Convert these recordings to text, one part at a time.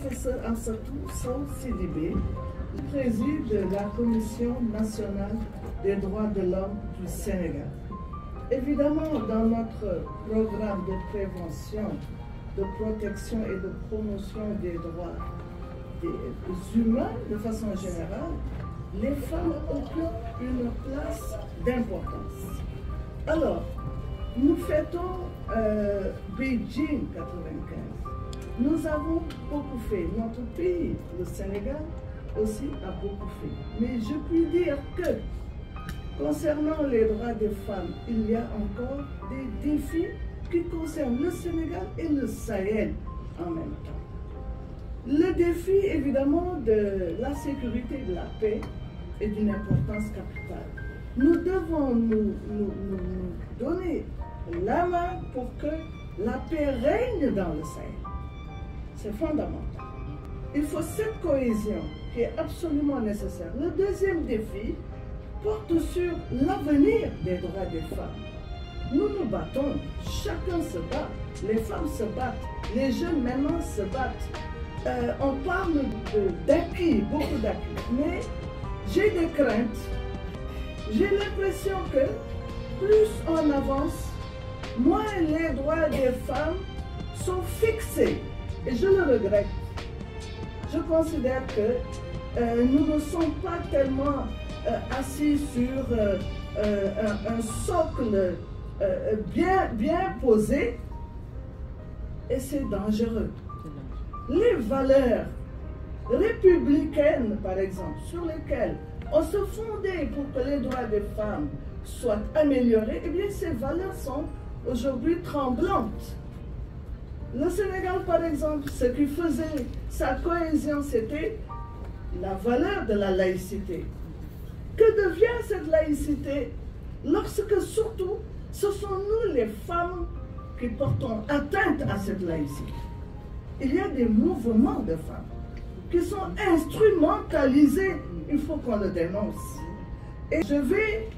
professeur Amsatou Sow Sidibé, préside la Commission nationale des droits de l'homme du Sénégal. Évidemment, dans notre programme de prévention, de protection et de promotion des droits des humains de façon générale, les femmes occupent une place d'importance. Alors, nous fêtons Beijing 95. Nous avons beaucoup fait. Notre pays, le Sénégal, aussi a beaucoup fait. Mais je puis dire que, concernant les droits des femmes, il y a encore des défis qui concernent le Sénégal et le Sahel en même temps. Le défi, évidemment, de la sécurité et de la paix est d'une importance capitale. Nous devons nous donner la main pour que la paix règne dans le Sahel. C'est fondamental. Il faut cette cohésion qui est absolument nécessaire. Le deuxième défi porte sur l'avenir des droits des femmes. Nous nous battons, chacun se bat, les femmes se battent, les jeunes maintenant se battent. On parle d'acquis, beaucoup d'acquis, mais j'ai des craintes. J'ai l'impression que plus on avance, moins les droits des femmes sont fixés. Et je le regrette. Je considère que nous ne sommes pas tellement assis sur un socle bien posé, et c'est dangereux. Les valeurs républicaines, par exemple, sur lesquelles on se fondait pour que les droits des femmes soient améliorés, eh bien ces valeurs sont aujourd'hui tremblantes. Le Sénégal, par exemple, ce qui faisait sa cohésion, c'était la valeur de la laïcité. Que devient cette laïcité lorsque, surtout, ce sont nous les femmes qui portons atteinte à cette laïcité? Il y a des mouvements de femmes qui sont instrumentalisés. Il faut qu'on le dénonce. Et je vais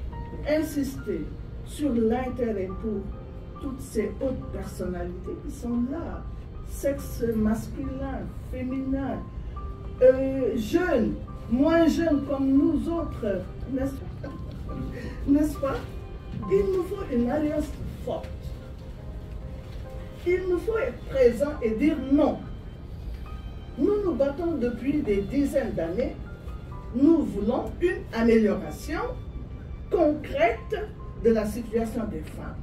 insister sur l'intérêt pour toutes ces hautes personnalités qui sont là, sexe masculin, féminin, jeunes, moins jeunes comme nous autres, n'est-ce pas? Il nous faut une alliance forte. Il nous faut être présent et dire non. Nous nous battons depuis des dizaines d'années. Nous voulons une amélioration concrète de la situation des femmes.